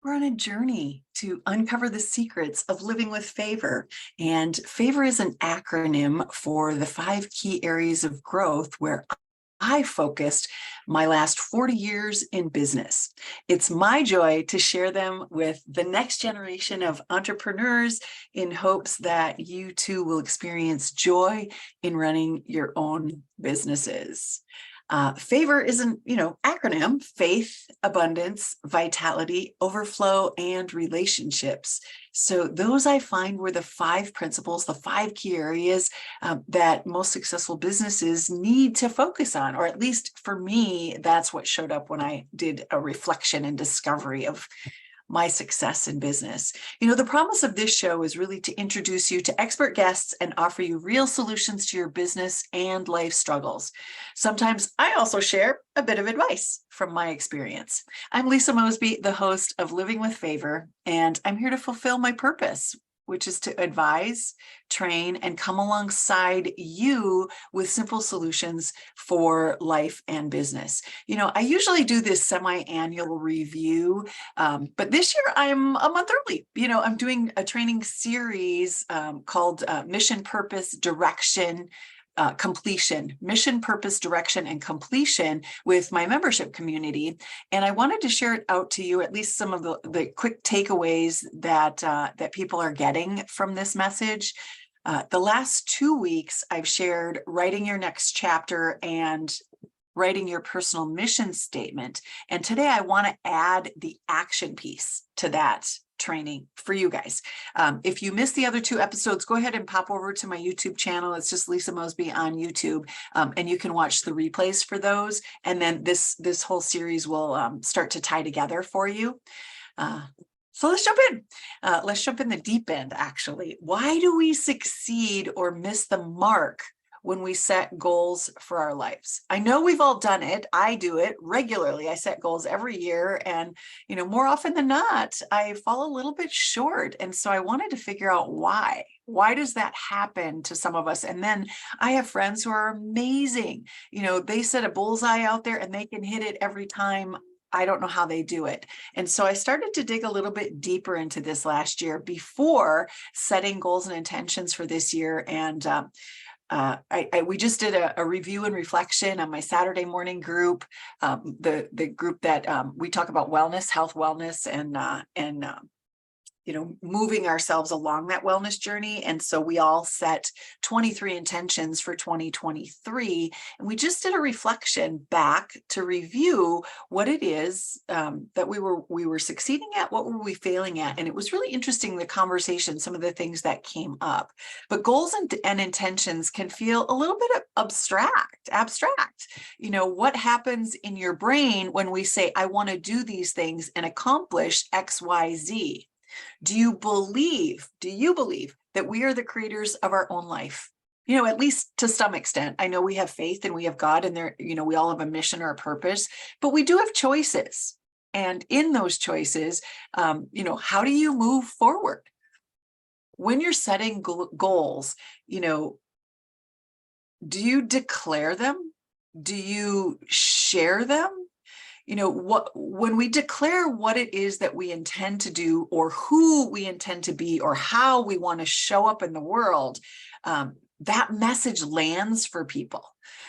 We're on a journey to uncover the secrets of living with favor. And favor is an acronym for the 5 key areas of growth where I focused my last 40 years in business. It's my joy to share them with the next generation of entrepreneurs in hopes that you too will experience joy in running your own businesses. Favor is an acronym: faith, abundance, vitality, overflow, and relationships. So those I find were the 5 principles, the 5 key areas that most successful businesses need to focus on, or at least for me, that's what showed up when I did a reflection and discovery of my success in business. The promise of this show is really to introduce you to expert guests and offer you real solutions to your business and life struggles. Sometimes I also share a bit of advice from my experience. I'm Lisa Mosby, the host of Living with Favor, and I'm here to fulfill my purpose, which is to advise, train, and come alongside you with simple solutions for life and business. I usually do this semi-annual review, but this year I'm a month early. I'm doing a training series called Mission, Purpose, Direction, Completion, Mission, Purpose, Direction, and Completion with my membership community. And I wanted to share it out to you, at least some of the quick takeaways that people are getting from this message. The last 2 weeks, I've shared writing your next chapter and writing your personal mission statement. And today I want to add the action piece to that training for you guys. If you missed the other 2 episodes, go ahead and pop over to my YouTube channel. It's just Lisa Mosby on YouTube, and you can watch the replays for those. And then this whole series will start to tie together for you. So let's jump in. Let's jump in the deep end, actually. Why do we succeed or miss the mark when we set goals for our lives? I know we've all done it. I do it regularly. I set goals every year, and more often than not, I fall a little bit short. And so I wanted to figure out why. Why does that happen to some of us? And then I have friends who are amazing. They set a bullseye out there and they can hit it every time. I don't know how they do it. And so I started to dig a little bit deeper into this last year before setting goals and intentions for this year. And we just did a review and reflection on my Saturday morning group, the group that we talk about wellness, health, wellness, and moving ourselves along that wellness journey. And so we all set 23 intentions for 2023. And we just did a reflection back to review what it is that we were succeeding at, what were we failing at. And it was really interesting, the conversation, some of the things that came up. But goals and intentions can feel a little bit abstract. What happens in your brain when we say, I want to do these things and accomplish XYZ? Do you believe that we are the creators of our own life? At least to some extent. I know we have faith and we have God, and there, we all have a mission or a purpose, but we do have choices. And in those choices, how do you move forward? When you're setting goals, do you declare them? Do you share them? When we declare what it is that we intend to do, or who we intend to be, or how we want to show up in the world, that message lands for people.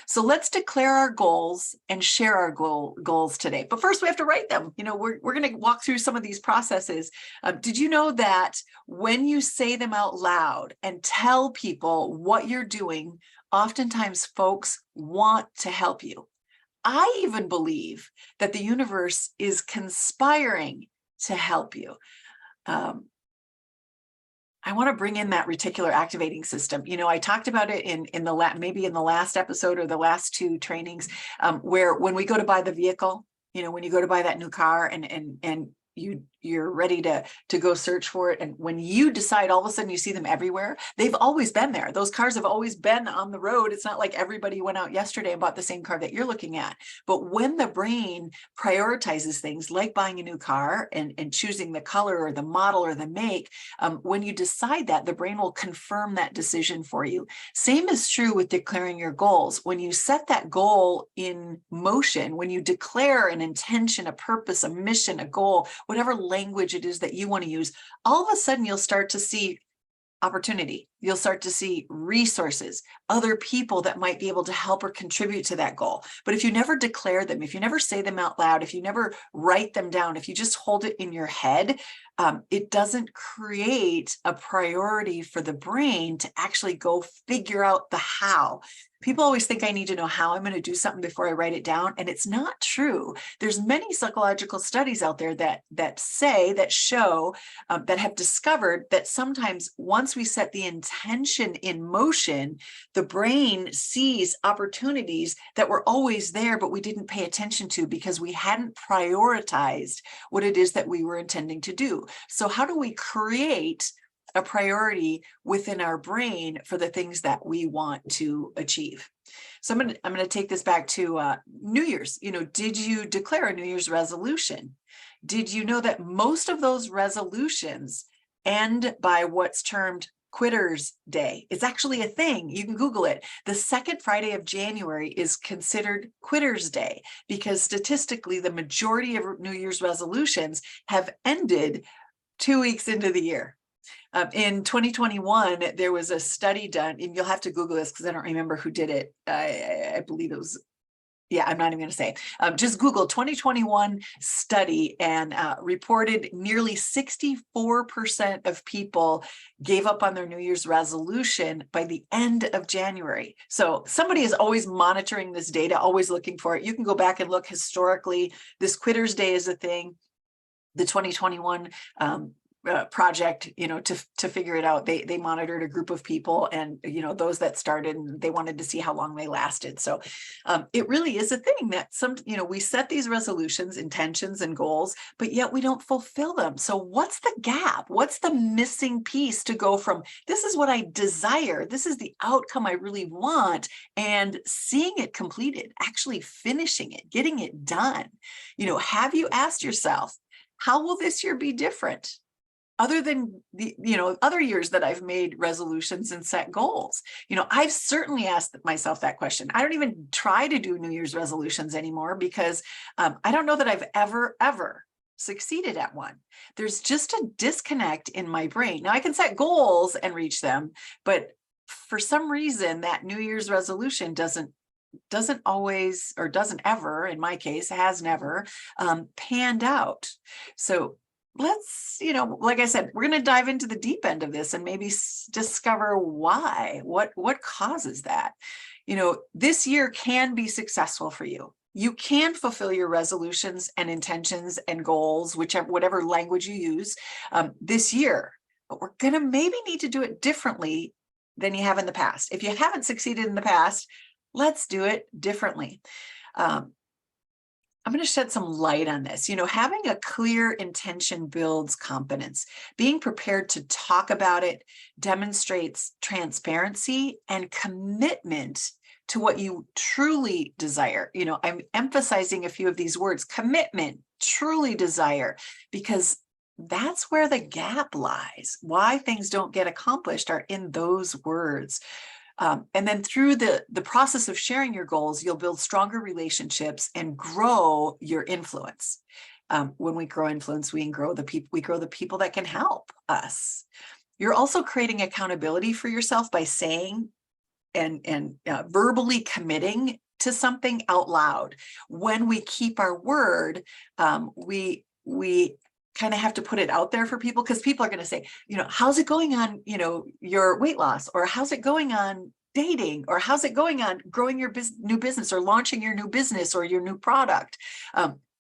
So let's declare our goals and share our goals today. But first we have to write them. We're going to walk through some of these processes. Did you know that when you say them out loud and tell people what you're doing, oftentimes folks want to help you? I even believe that the universe is conspiring to help you. I want to bring in that reticular activating system. I talked about it in the last episode or the last 2 trainings, where when we go to buy the vehicle, when you go to buy that new car and you're ready to go search for it. And when you decide, all of a sudden you see them everywhere. They've always been there. Those cars have always been on the road. It's not like everybody went out yesterday and bought the same car that you're looking at. But when the brain prioritizes things like buying a new car and choosing the color or the model or the make, when you decide that, the brain will confirm that decision for you. Same is true with declaring your goals. When you set that goal in motion, when you declare an intention, a purpose, a mission, a goal, whatever language it is that you want to use, all of a sudden you'll start to see opportunity. You'll start to see resources, other people that might be able to help or contribute to that goal. But if you never declare them, if you never say them out loud, if you never write them down, if you just hold it in your head, it doesn't create a priority for the brain to actually go figure out the how. People always think I need to know how I'm going to do something before I write it down, and it's not true. There's many psychological studies out there that show, that have discovered that sometimes once we set the intention in motion, the brain sees opportunities that were always there, but we didn't pay attention to because we hadn't prioritized what it is that we were intending to do. So how do we create a priority within our brain for the things that we want to achieve? So I'm going to take this back to New Year's. Did you declare a New Year's resolution? Did you know that most of those resolutions end by what's termed Quitter's Day? It's actually a thing. You can Google it. The second Friday of January is considered Quitter's Day because statistically, the majority of New Year's resolutions have ended 2 weeks into the year. In 2021, there was a study done, and you'll have to Google this because I don't remember who did it. I believe it was, yeah, I'm not even going to say. Just Google 2021 study, and reported nearly 64% of people gave up on their New Year's resolution by the end of January. So somebody is always monitoring this data, always looking for it. You can go back and look historically. This Quitter's Day is a thing. The 2021 project, to figure it out, they monitored a group of people, and those that started, and they wanted to see how long they lasted. So it really is a thing that we set these resolutions, intentions, and goals, but yet we don't fulfill them. So what's the gap? What's the missing piece to go from this is what I desire, this is the outcome I really want, and seeing it completed, actually finishing it, getting it done? Have you asked yourself, how will this year be different? Other than the, other years that I've made resolutions and set goals, I've certainly asked myself that question. I don't even try to do New Year's resolutions anymore because I don't know that I've ever succeeded at one. There's just a disconnect in my brain. Now I can set goals and reach them, but for some reason that New Year's resolution doesn't always, or doesn't ever, in my case, has never panned out. So let's, like I said, we're going to dive into the deep end of this and maybe discover why, what causes that. This year can be successful for you. You can fulfill your resolutions and intentions and goals, whatever language you use, this year, but we're going to maybe need to do it differently than you have in the past. If you haven't succeeded in the past, let's do it differently. I'm going to shed some light on this. Having a clear intention builds confidence. Being prepared to talk about it demonstrates transparency and commitment to what you truly desire. I'm emphasizing a few of these words: commitment, truly desire, because that's where the gap lies. Why things don't get accomplished are in those words. And then through the process of sharing your goals, you'll build stronger relationships and grow your influence. When we grow influence, we grow the people that can help us. You're also creating accountability for yourself by saying and verbally committing to something out loud. When we keep our word, we kind of have to put it out there for people, because people are going to say, how's it going on, your weight loss, or how's it going on dating, or how's it going on growing your new business, or launching your new business or your new product.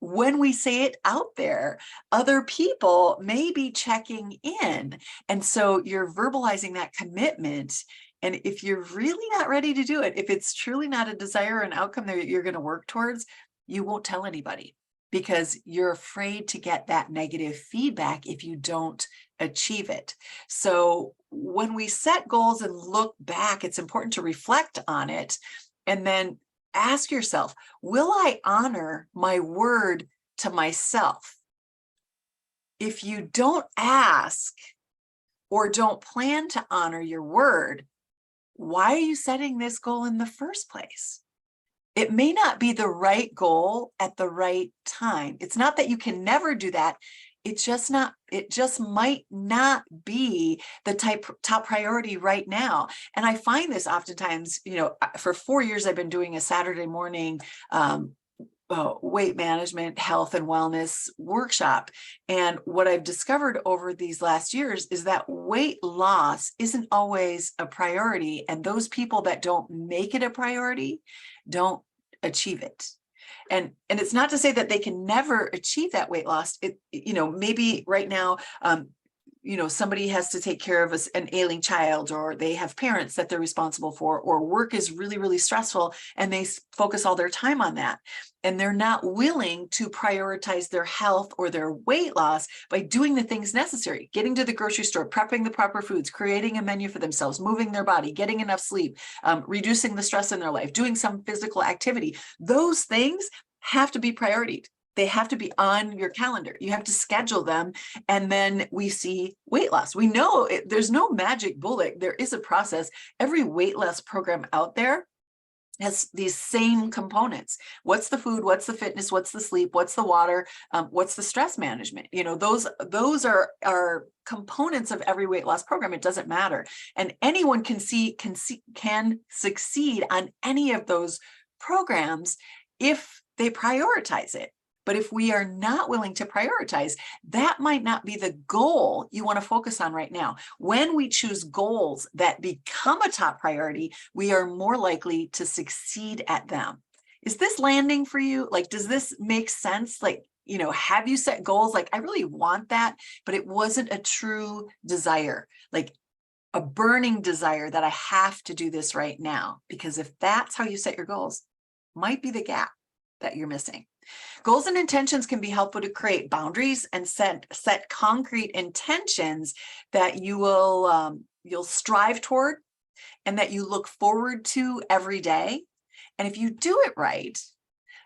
When we say it out there, other people may be checking in. And so you're verbalizing that commitment. And if you're really not ready to do it, if it's truly not a desire or an outcome that you're going to work towards, you won't tell anybody, because you're afraid to get that negative feedback if you don't achieve it. So when we set goals and look back, it's important to reflect on it and then ask yourself, will I honor my word to myself? If you don't ask or don't plan to honor your word, why are you setting this goal in the first place? It may not be the right goal at the right time. It's not that you can never do that. it just might not be the top priority right now. And I find this oftentimes, for 4 years, I've been doing a Saturday morning weight management, health and wellness workshop. And what I've discovered over these last years is that weight loss isn't always a priority. And those people that don't make it a priority don't achieve it. And it's not to say that they can never achieve that weight loss. Maybe right now, somebody has to take care of an ailing child, or they have parents that they're responsible for, or work is really, really stressful and they focus all their time on that. And they're not willing to prioritize their health or their weight loss by doing the things necessary, getting to the grocery store, prepping the proper foods, creating a menu for themselves, moving their body, getting enough sleep, reducing the stress in their life, doing some physical activity. Those things have to be priority. They have to be on your calendar. You have to schedule them. And then we see weight loss. We know there's no magic bullet. There is a process. Every weight loss program out there has these same components. What's the food? What's the fitness? What's the sleep? What's the water? What's the stress management? Those are components of every weight loss program. It doesn't matter. And anyone can succeed on any of those programs if they prioritize it. But if we are not willing to prioritize, that might not be the goal you want to focus on right now. When we choose goals that become a top priority, we are more likely to succeed at them. Is this landing for you? Like, does this make sense? Like, have you set goals? Like, I really want that, but it wasn't a true desire, like a burning desire that I have to do this right now. Because if that's how you set your goals, might be the gap that you're missing. Goals and intentions can be helpful to create boundaries and set concrete intentions that you'll strive toward and that you look forward to every day. And if you do it right,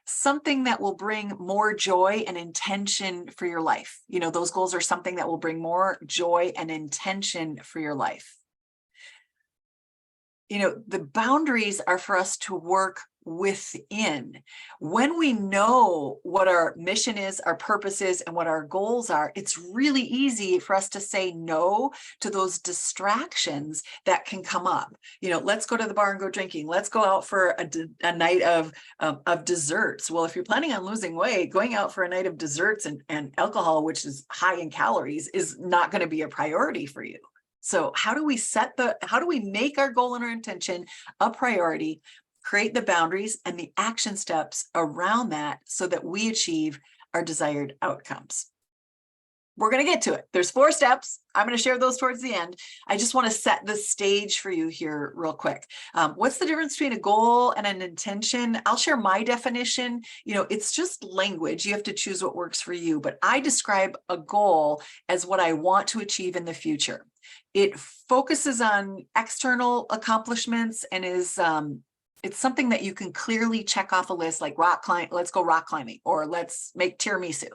something that will bring more joy and intention for your life. Those goals are something that will bring more joy and intention for your life. The boundaries are for us to work within. When we know what our mission is, our purpose is, and what our goals are, it's really easy for us to say no to those distractions that can come up. Let's go to the bar and go drinking. Let's go out for a night of desserts. Well, if you're planning on losing weight, going out for a night of desserts and alcohol, which is high in calories, is not going to be a priority for you. So how do we make our goal and our intention a priority, create the boundaries and the action steps around that so that we achieve our desired outcomes? We're going to get to it. There's 4 steps. I'm going to share those towards the end. I just want to set the stage for you here real quick. What's the difference between a goal and an intention? I'll share my definition. It's just language. You have to choose what works for you. But I describe a goal as what I want to achieve in the future. It focuses on external accomplishments and is it's something that you can clearly check off a list, like let's go rock climbing, or let's make tiramisu.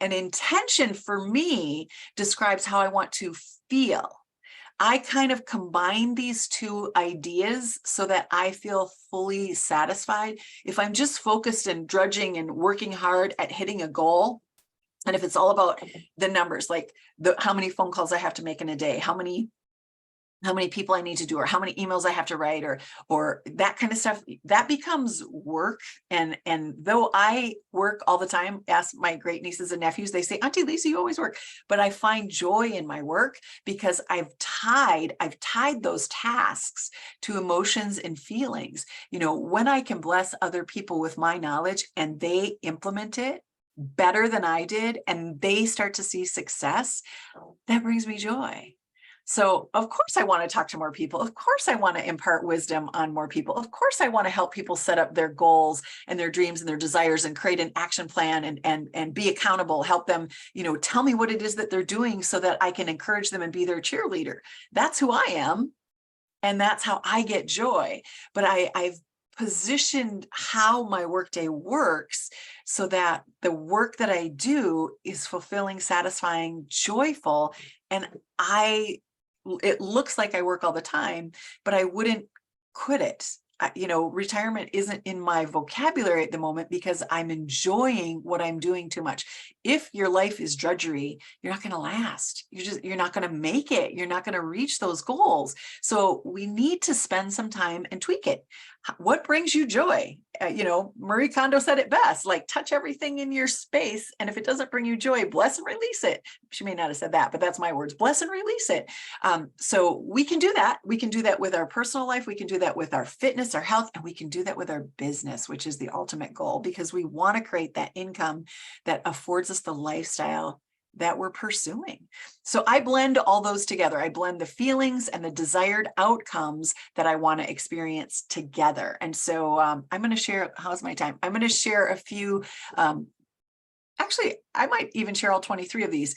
An intention for me describes how I want to feel. I kind of combine these two ideas so that I feel fully satisfied. If I'm just focused and drudging and working hard at hitting a goal, and if it's all about the numbers, like how many phone calls I have to make in a day, how many people I need to do, or how many emails I have to write, or that kind of stuff, that becomes work. And though I work all the time, ask my great nieces and nephews, they say, Auntie Lisa, you always work. But I find joy in my work because I've tied those tasks to emotions and feelings. When I can bless other people with my knowledge and they implement it better than I did, and they start to see success, that brings me joy. So of course I want to talk to more people. Of course I want to impart wisdom on more people. Of course I want to help people set up their goals and their dreams and their desires and create an action plan and be accountable, help them, tell me what it is that they're doing so that I can encourage them and be their cheerleader. That's who I am. And that's how I get joy. But I've positioned how my workday works so that the work that I do is fulfilling, satisfying, joyful. And it looks like I work all the time, but I wouldn't quit it. retirement isn't in my vocabulary at the moment because I'm enjoying what I'm doing too much. If your life is drudgery, you're not going to last. You're not going to make it. You're not going to reach those goals. So we need to spend some time and tweak it. What brings you joy? Marie Kondo said it best, like touch everything in your space. And if it doesn't bring you joy, bless and release it. She may not have said that, but that's my words, bless and release it. So we can do that. We can do that with our personal life. We can do that with our fitness, our health, and we can do that with our business, which is the ultimate goal, because we want to create that income that affords us the lifestyle that we're pursuing. So I blend all those together. I blend the feelings and the desired outcomes that I want to experience together. And so I'm going to share, how's my time? I'm going to share a few, actually, I might even share all 23 of these.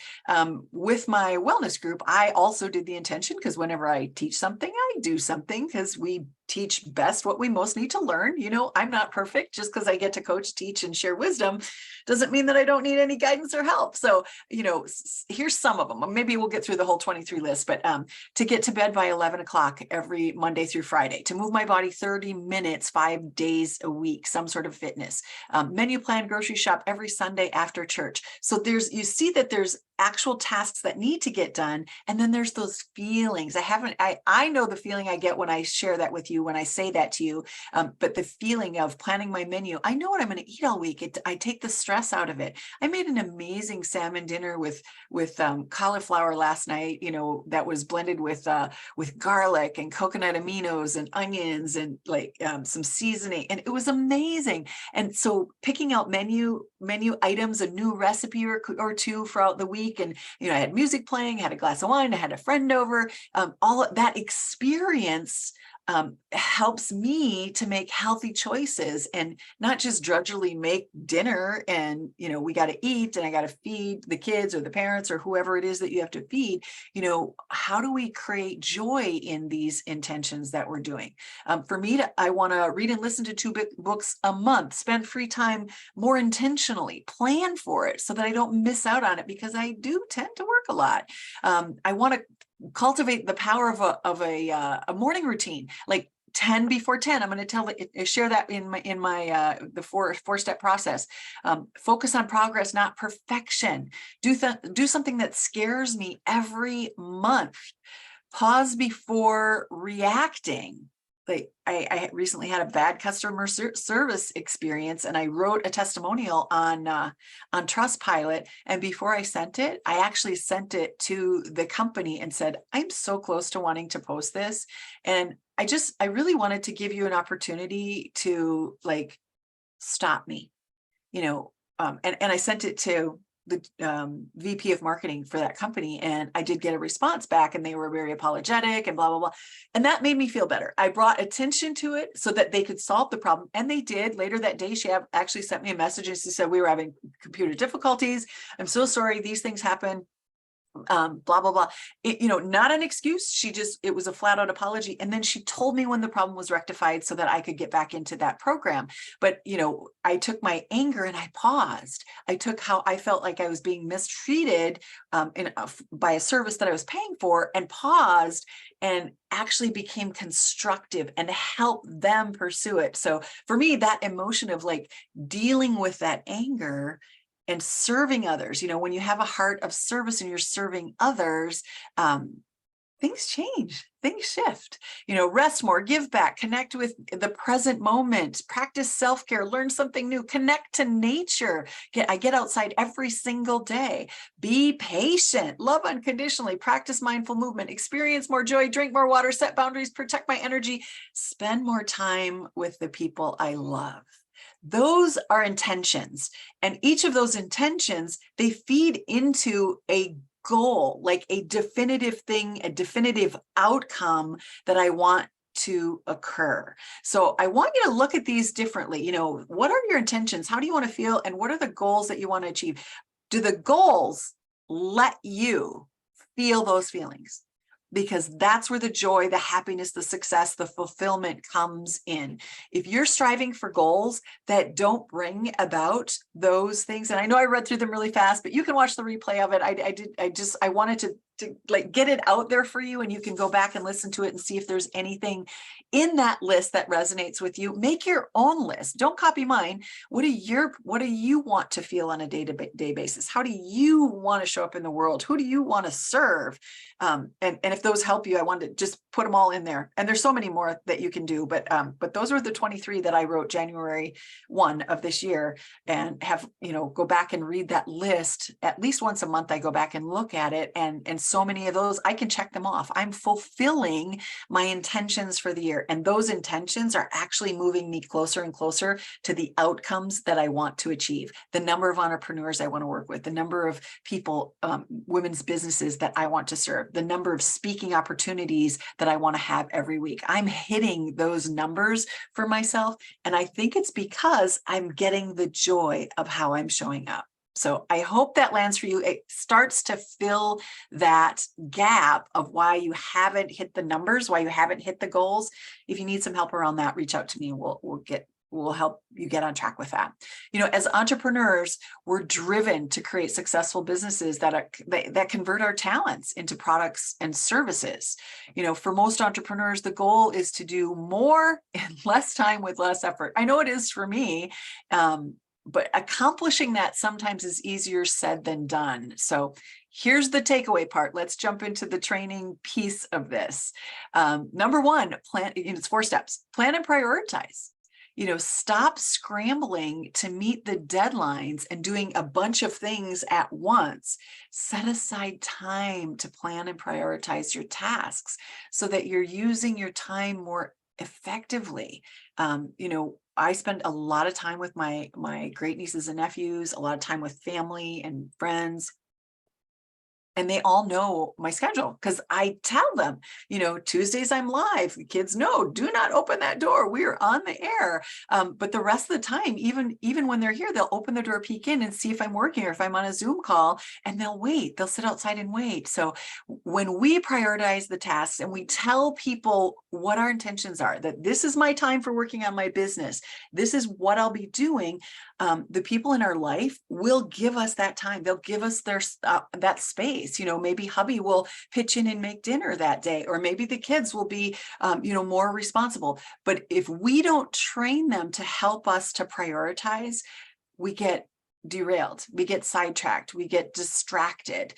With my wellness group, I also did the intention, because whenever I teach something, I do something, because we teach best what we most need to learn. I'm not perfect. Just because I get to coach, teach, and share wisdom doesn't mean that I don't need any guidance or help. So, here's some of them. Maybe we'll get through the whole 23 list, but to get to bed by 11 o'clock every Monday through Friday, to move my body 30 minutes, 5 days a week, some sort of fitness, menu plan, grocery shop every Sunday after church. So you see that there's actual tasks that need to get done. And then there's those feelings. I know the feeling I get when I share that with you, when I say that to you, but the feeling of planning my menu, I know what I'm going to eat all week. I take the stress out of it. I made an amazing salmon dinner with cauliflower last night, that was blended with garlic and coconut aminos and onions and some seasoning. And it was amazing. And so picking out menu items, a new recipe or two throughout the week. And, I had music playing, had a glass of wine, I had a friend over, all of that experience helps me to make healthy choices and not just drudgily make dinner and, we got to eat and I got to feed the kids or the parents or whoever it is that you have to feed. How do we create joy in these intentions that we're doing? For me, I want to read and listen to 2 books a month, spend free time more intentionally, plan for it so that I don't miss out on it, because I do tend to work a lot. I want to cultivate the power of a morning routine, like 10 before 10. I'm going to share that in my the 4-step process. Focus on progress, not perfection. Do something that scares me every month. Pause before reacting. I recently had a bad customer service experience, and I wrote a testimonial on Trustpilot. And before I sent it, I actually sent it to the company and said, I'm so close to wanting to post this. And I really wanted to give you an opportunity to stop me, and I sent it to the VP of marketing for that company. And I did get a response back, and they were very apologetic and blah, blah, blah. And that made me feel better. I brought attention to it so that they could solve the problem. And they did. Later that day, she actually sent me a message and she said, we were having computer difficulties. I'm so sorry. These things happen. Blah, blah, blah. Not an excuse. It was a flat out apology. And then she told me when the problem was rectified so that I could get back into that program. But, I took my anger and I paused. I took how I felt like I was being mistreated by a service that I was paying for, and paused and actually became constructive and helped them pursue it. So for me, that emotion of dealing with that anger and serving others, when you have a heart of service and you're serving others, things change, things shift, rest more, give back, connect with the present moment, practice self-care, learn something new, connect to nature. I get outside every single day, be patient, love unconditionally, practice mindful movement, experience more joy, drink more water, set boundaries, protect my energy, spend more time with the people I love. Those are intentions. And each of those intentions, they feed into a goal, like a definitive thing, a definitive outcome that I want to occur. So I want you to look at these differently. What are your intentions? How do you want to feel? And what are the goals that you want to achieve? Do the goals let you feel those feelings? Because that's where the joy, the happiness, the success, the fulfillment comes in. If you're striving for goals that don't bring about those things, and I know I read through them really fast, but you can watch the replay of it. I wanted to get it out there for you, and you can go back and listen to it and see if there's anything in that list that resonates with you, make your own list. Don't copy mine. What do you want to feel on a day-to-day basis? How do you want to show up in the world? Who do you want to serve? And if those help you, I wanted to just put them all in there. And there's so many more that you can do, but those are the 23 that I wrote January 1 of this year, and have, go back and read that list at least once a month. I go back and look at it, and so many of those I can check them off. I'm fulfilling my intentions for the year, and those intentions are actually moving me closer and closer to the outcomes that I want to achieve. The number of entrepreneurs I want to work with, the number of people, women's businesses that I want to serve, the number of speaking opportunities that I want to have every week. I'm hitting those numbers for myself, and I think it's because I'm getting the joy of how I'm showing up. So I hope that lands for you. It starts to fill that gap of why you haven't hit the numbers, why you haven't hit the goals. If you need some help around that, reach out to me and we'll help you get on track with that. As entrepreneurs, we're driven to create successful businesses that convert our talents into products and services. For most entrepreneurs, the goal is to do more in less time with less effort. I know it is for me. But accomplishing that sometimes is easier said than done. So here's the takeaway part. Let's jump into the training piece of this. Number one, plan. It's 4 steps. Plan and prioritize. Stop scrambling to meet the deadlines and doing a bunch of things at once. Set aside time to plan and prioritize your tasks so that you're using your time more effectively. I spend a lot of time with my great nieces and nephews, a lot of time with family and friends. And they all know my schedule because I tell them, Tuesdays I'm live. The kids know, do not open that door. We are on the air. But the rest of the time, even when they're here, they'll open the door, peek in and see if I'm working or if I'm on a Zoom call, and they'll wait. They'll sit outside and wait. So when we prioritize the tasks and we tell people what our intentions are, that this is my time for working on my business, this is what I'll be doing, the people in our life will give us that time. They'll give us that space. Maybe hubby will pitch in and make dinner that day, or maybe the kids will be, more responsible. But if we don't train them to help us to prioritize, we get derailed, we get sidetracked, we get distracted.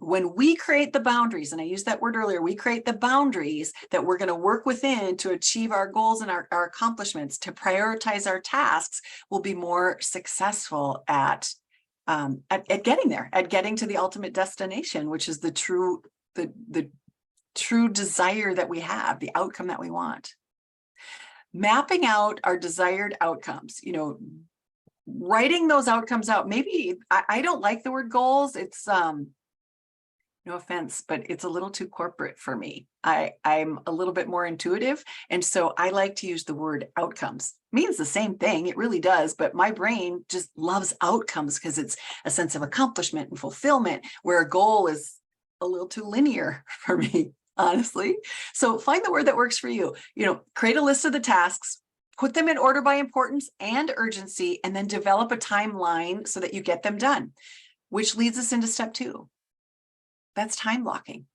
When we create the boundaries, and I used that word earlier, we create the boundaries that we're going to work within to achieve our goals and our accomplishments, to prioritize our tasks, we'll be more successful at getting there, at getting to the ultimate destination, which is the true desire that we have, the outcome that we want. Mapping out our desired outcomes, writing those outcomes out. Maybe I don't like the word goals. It's no offense, but it's a little too corporate for me. I'm a little bit more intuitive. And so I like to use the word outcomes. It means the same thing. It really does. But my brain just loves outcomes because it's a sense of accomplishment and fulfillment, where a goal is a little too linear for me, honestly. So find the word that works for you. Create a list of the tasks, put them in order by importance and urgency, and then develop a timeline so that you get them done, which leads us into step 2. That's time blocking.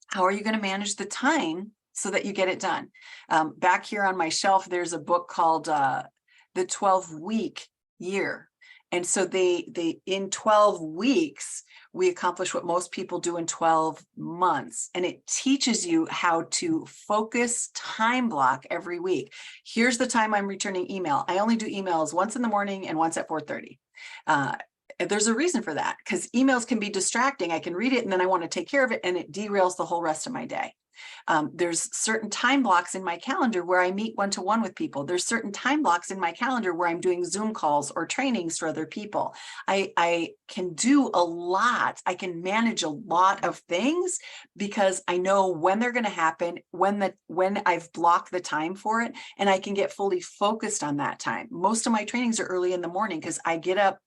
How are you going to manage the time so that you get it done? Back here on my shelf, there's a book called The 12-Week Year. And so they in 12 weeks, we accomplish what most people do in 12 months. And it teaches you how to focus, time block every week. Here's the time I'm returning email. I only do emails once in the morning and once at 4:30. There's a reason for that, because emails can be distracting. I can read it and then I want to take care of it, and it derails the whole rest of my day. There's certain time blocks in my calendar where I meet one-to-one with people. There's certain time blocks in my calendar where I'm doing Zoom calls or trainings for other people. I can do a lot. I can manage a lot of things because I know when they're going to happen, when I've blocked the time for it, and I can get fully focused on that time. Most of my trainings are early in the morning because I get up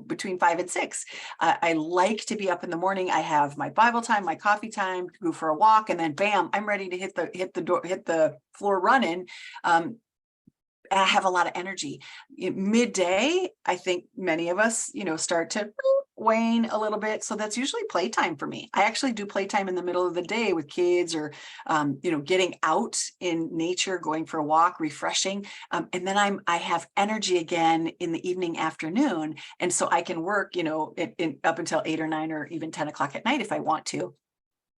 between 5 and 6. I like to be up in the morning. I have my Bible time, my coffee time, go for a walk, and then bam, I'm ready to hit the floor running. I have a lot of energy. Midday, I think many of us, start to wane a little bit. So that's usually playtime for me. I actually do playtime in the middle of the day with kids, or, getting out in nature, going for a walk, refreshing. And then I have energy again in the evening, afternoon. And so I can work, up until 8 or 9 or even 10 o'clock at night if I want to.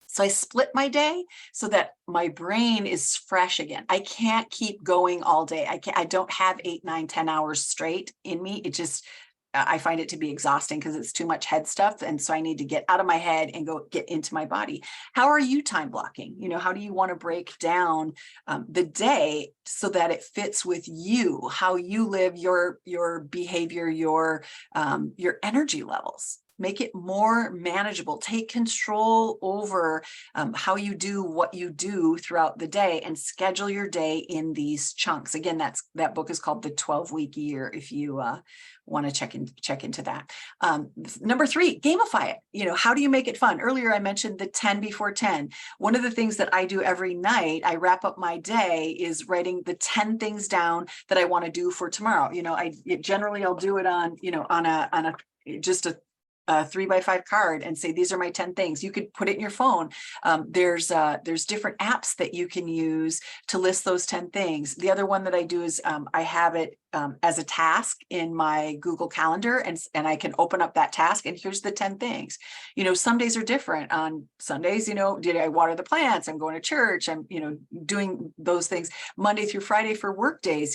So I split my day so that my brain is fresh again. I can't keep going all day. I don't have 8, 9, 10 hours straight in me. I find it to be exhausting because it's too much head stuff. And so I need to get out of my head and go get into my body. How are you time blocking? How do you want to break down the day so that it fits with you, how you live, your behavior, your energy levels? Make it more manageable. Take control over how you do what you do throughout the day, and schedule your day in these chunks. Again, that book is called The 12-Week Year, if you want to check into that. Number 3, gamify it. How do you make it fun? Earlier, I mentioned the 10 before 10. One of the things that I do every night, I wrap up my day, is writing the 10 things down that I want to do for tomorrow. I'll do it on just a 3x5 card and say, these are my 10 things. You could put it in your phone. There's different apps that you can use to list those 10 things. The other one that I do is I have it as a task in my Google Calendar, and I can open up that task, and here's the 10 things. Some days are different. On Sundays, did I water the plants? I'm going to church. I'm, doing those things. Monday through Friday for work days,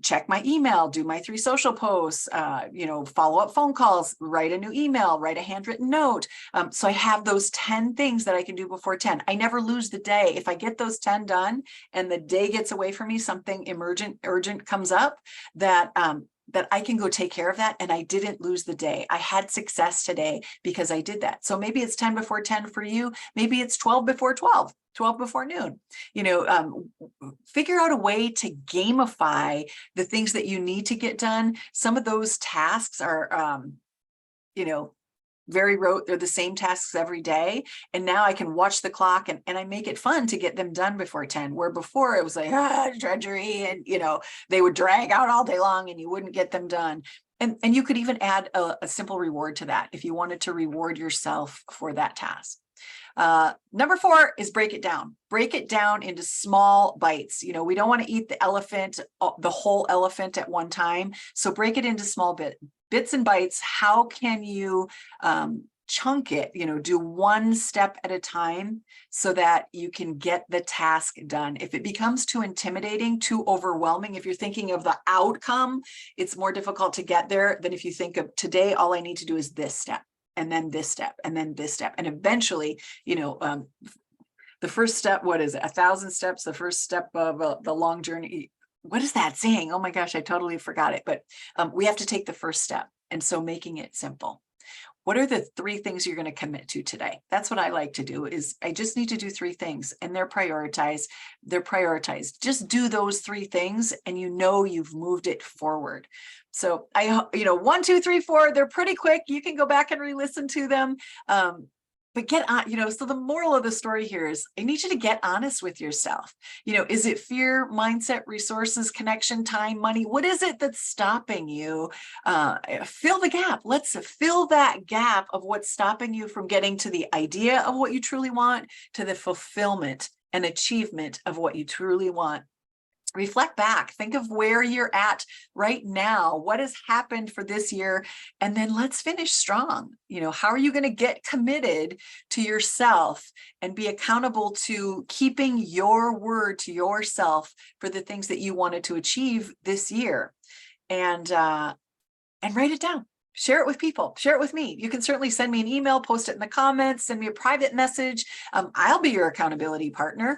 check my email, do my 3 social posts, follow up phone calls, write a new email, write a handwritten note. So I have those 10 things that I can do before 10. I never lose the day. If I get those 10 done and the day gets away from me, something urgent comes up, that I can go take care of that, and I didn't lose the day. I had success today because I did that. So maybe it's 10 before 10 for you. Maybe it's 12 before 12, 12 before noon. Figure out a way to gamify the things that you need to get done. Some of those tasks are, very rote. They're the same tasks every day. And now I can watch the clock, and I make it fun to get them done before 10, where before it was like, drudgery, and, they would drag out all day long and you wouldn't get them done. And you could even add a simple reward to that if you wanted to reward yourself for that task. Number 4 is break it down. Break it down into small bites. We don't want to eat the whole elephant at one time. So break it into small bits and bites. How can you chunk it, do one step at a time so that you can get the task done? If it becomes too intimidating, too overwhelming, if you're thinking of the outcome, it's more difficult to get there than if you think of, today, all I need to do is this step, and then this step, and then this step. And eventually, the first step, what is it? 1,000 steps, the first step of the long journey. What is that saying? Oh my gosh, I totally forgot it. But we have to take the first step. And so making it simple. What are the 3 things you're going to commit to today? That's what I like to do, is I just need to do 3 things, and they're prioritized. Just do those 3 things, and you've moved it forward. So 1, 2, 3, 4, they're pretty quick. You can go back and re-listen to them. But get on, so the moral of the story here is, I need you to get honest with yourself. Is it fear, mindset, resources, connection, time, money? What is it that's stopping you? Fill the gap. Let's fill that gap of what's stopping you from getting to the idea of what you truly want, to the fulfillment and achievement of what you truly want. Reflect back, think of where you're at right now, what has happened for this year, and then let's finish strong. How are you going to get committed to yourself and be accountable to keeping your word to yourself for the things that you wanted to achieve this year? And write it down. Share it with people. Share it with me. You can certainly send me an email, post it in the comments, send me a private message. I'll be your accountability partner.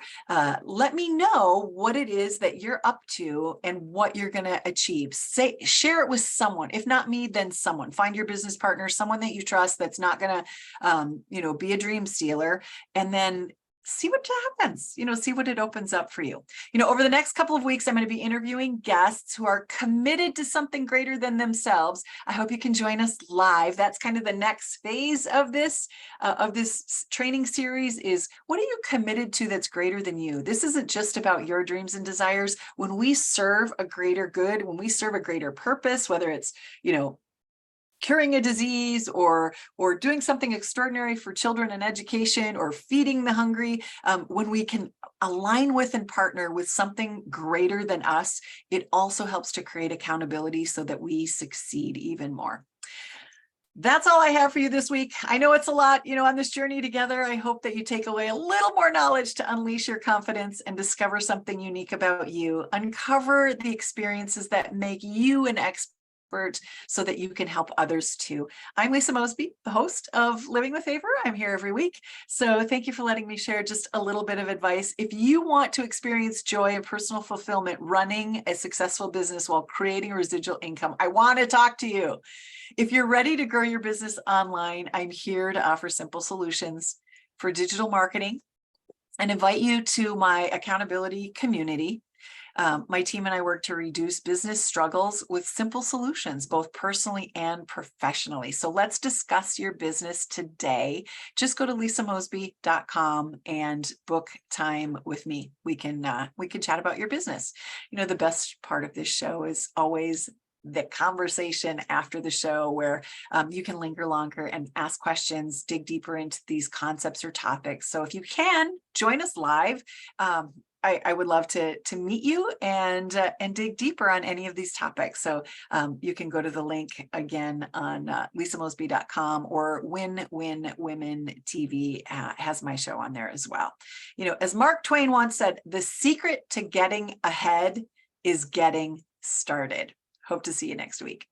Let me know what it is that you're up to and what you're going to achieve. Share it with someone. If not me, then someone. Find your business partner, someone that you trust that's not going to, be a dream stealer, and then see what happens, see what it opens up for you. Over the next couple of weeks, I'm going to be interviewing guests who are committed to something greater than themselves. I hope you can join us live. That's kind of the next phase of this training series, is what are you committed to that's greater than you? This isn't just about your dreams and desires. When we serve a greater good, when we serve a greater purpose, whether it's, curing a disease or doing something extraordinary for children and education or feeding the hungry, when we can align with and partner with something greater than us, it also helps to create accountability so that we succeed even more. That's all I have for you this week. I know it's a lot, on this journey together. I hope that you take away a little more knowledge to unleash your confidence and discover something unique about you. Uncover the experiences that make you an expert so that you can help others too. I'm Lisa Mosby, the host of Living with Favor. I'm here every week. So thank you for letting me share just a little bit of advice. If you want to experience joy and personal fulfillment running a successful business while creating residual income, I want to talk to you. If you're ready to grow your business online, I'm here to offer simple solutions for digital marketing and invite you to my accountability community. My team and I work to reduce business struggles with simple solutions, both personally and professionally. So let's discuss your business today. Just go to lisamosby.com and book time with me. We can chat about your business. The best part of this show is always the conversation after the show where you can linger longer and ask questions, dig deeper into these concepts or topics. So if you can join us live, I would love to meet you and dig deeper on any of these topics. So you can go to the link again on lisamosby.com, or Win Win Women TV has my show on there as well. As Mark Twain once said, the secret to getting ahead is getting started. Hope to see you next week.